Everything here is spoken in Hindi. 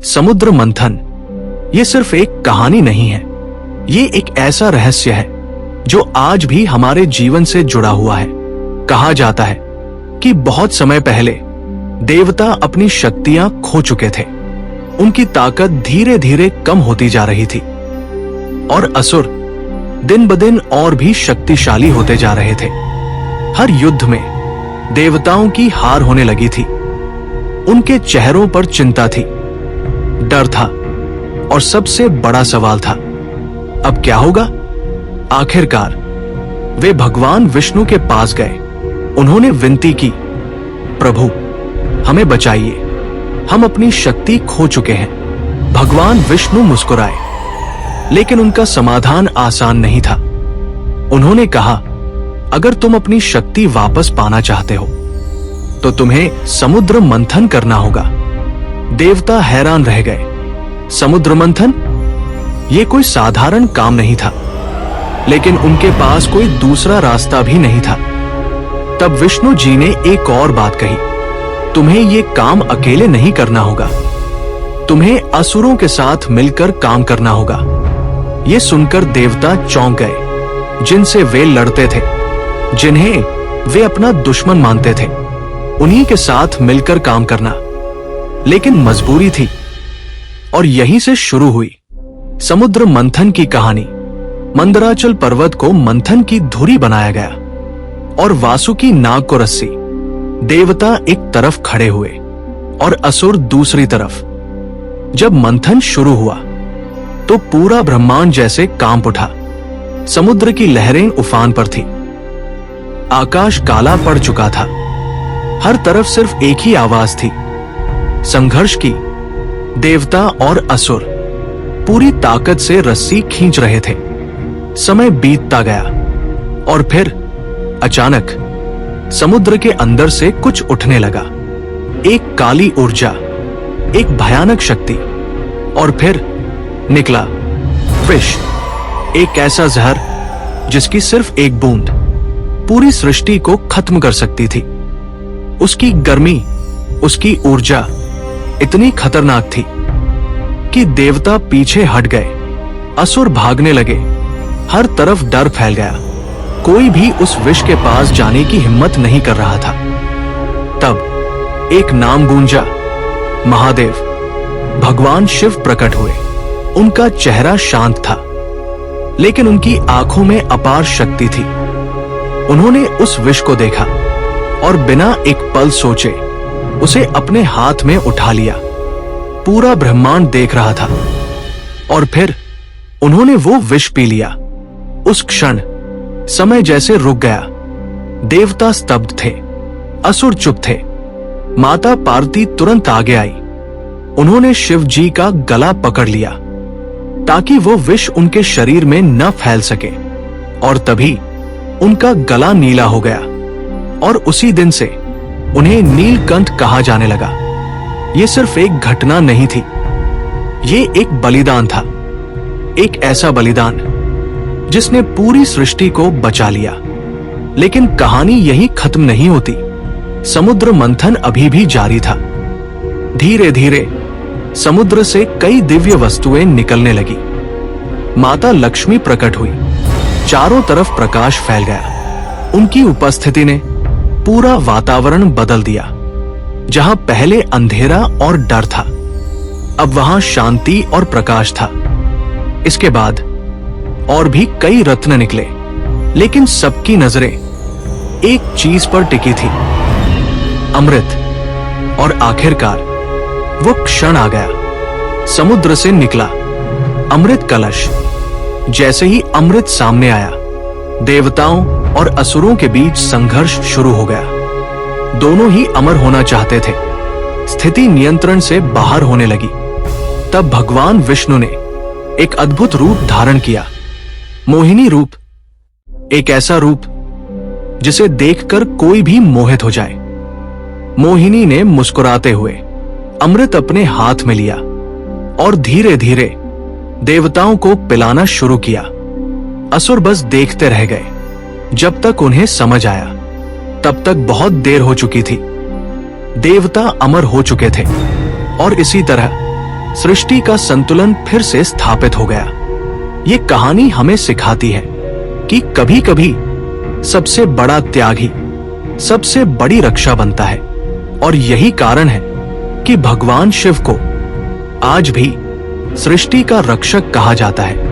समुद्र मंथन ये सिर्फ एक कहानी नहीं है, ये एक ऐसा रहस्य है जो आज भी हमारे जीवन से जुड़ा हुआ है। कहा जाता है कि बहुत समय पहले देवता अपनी शक्तियां खो चुके थे। उनकी ताकत धीरे धीरे कम होती जा रही थी और असुर दिन ब दिन और भी शक्तिशाली होते जा रहे थे। हर युद्ध में देवताओं की हार होने लगी थी। उनके चेहरों पर चिंता थी, डर था और सबसे बड़ा सवाल था, अब क्या होगा? आखिरकार वे भगवान विष्णु के पास गए। उन्होंने विनती की, प्रभु हमें बचाइए, हम अपनी शक्ति खो चुके हैं। भगवान विष्णु मुस्कुराए, लेकिन उनका समाधान आसान नहीं था। उन्होंने कहा, अगर तुम अपनी शक्ति वापस पाना चाहते हो तो तुम्हें समुद्र मंथन करना होगा। देवता हैरान रह गए। समुद्र मंथन ये कोई साधारण काम नहीं था, लेकिन उनके पास कोई दूसरा रास्ता भी नहीं था। तब विष्णु जी ने एक और बात कही, तुम्हें ये काम अकेले नहीं करना होगा, तुम्हें असुरों के साथ मिलकर काम करना होगा। ये सुनकर देवता चौंक गए। जिनसे वे लड़ते थे, जिन्हें वे अपना दुश्मन मानते थे, उन्हीं के साथ मिलकर काम करना लेकिन मजबूरी थी। और यहीं से शुरू हुई समुद्र मंथन की कहानी। मंदराचल पर्वत को मंथन की धुरी बनाया गया और वासुकी नाग को रस्सी। देवता एक तरफ खड़े हुए और असुर दूसरी तरफ। जब मंथन शुरू हुआ तो पूरा ब्रह्मांड जैसे कांप उठा। समुद्र की लहरें उफान पर थी, आकाश काला पड़ चुका था। हर तरफ सिर्फ एक ही आवाज थी, संघर्ष की। देवता और असुर पूरी ताकत से रस्सी खींच रहे थे। समय बीतता गया और फिर अचानक समुद्र के अंदर से कुछ उठने लगा। एक काली ऊर्जा, एक भयानक शक्ति। और फिर निकला विष, एक ऐसा जहर जिसकी सिर्फ एक बूंद पूरी सृष्टि को खत्म कर सकती थी। उसकी गर्मी, उसकी ऊर्जा इतनी खतरनाक थी कि देवता पीछे हट गए। असुर भागने लगे। हर तरफ डर फैल गया। कोई भी उस विष के पास जाने की हिम्मत नहीं कर रहा था। तब एक नाम गूंजा, महादेव। भगवान शिव प्रकट हुए। उनका चेहरा शांत था, लेकिन उनकी आंखों में अपार शक्ति थी। उन्होंने उस विष को देखा और बिना एक पल सोचे उसे अपने हाथ में उठा लिया। पूरा ब्रह्मांड देख रहा था और फिर उन्होंने वो विष पी लिया। उस क्षण समय जैसे रुक गया। देवता स्तब्ध थे, असुर चुप थे। माता पार्वती तुरंत आगे आई। उन्होंने शिव जी का गला पकड़ लिया ताकि वो विष उनके शरीर में न फैल सके। और तभी उनका गला नीला हो गया और उसी दिन से उन्हें नीलकंठ कहा जाने लगा। ये सिर्फ एक घटना नहीं थी, ये एक बलिदान था। एक ऐसा बलिदान जिसने पूरी सृष्टि को बचा लिया। लेकिन कहानी यहीं खत्म नहीं होती। समुद्र मंथन अभी भी जारी था। धीरे धीरे समुद्र से कई दिव्य वस्तुएं निकलने लगी। माता लक्ष्मी प्रकट हुई। चारों तरफ प्रकाश फैल गया। उनकी उपस्थिति ने पूरा वातावरण बदल दिया। जहां पहले अंधेरा और डर था, अब वहां शांति और प्रकाश था। इसके बाद और भी कई रत्न निकले, लेकिन सबकी नजरें एक चीज पर टिकी थी, अमृत। और आखिरकार वो क्षण आ गया। समुद्र से निकला अमृत कलश। जैसे ही अमृत सामने आया, देवताओं और असुरों के बीच संघर्ष शुरू हो गया। दोनों ही अमर होना चाहते थे। स्थिति नियंत्रण से बाहर होने लगी। तब भगवान विष्णु ने एक अद्भुत रूप धारण किया, मोहिनी रूप। एक ऐसा रूप जिसे देखकर कोई भी मोहित हो जाए। मोहिनी ने मुस्कुराते हुए अमृत अपने हाथ में लिया और धीरे धीरे देवताओं को पिलाना शुरू किया। असुर बस देखते रह गए। जब तक उन्हें समझ आया, तब तक बहुत देर हो चुकी थी। देवता अमर हो चुके थे और इसी तरह सृष्टि का संतुलन फिर से स्थापित हो गया। ये कहानी हमें सिखाती है कि कभी कभी सबसे बड़ा त्याग ही सबसे बड़ी रक्षा बनता है, और यही कारण है कि भगवान शिव को आज भी सृष्टि का रक्षक कहा जाता है।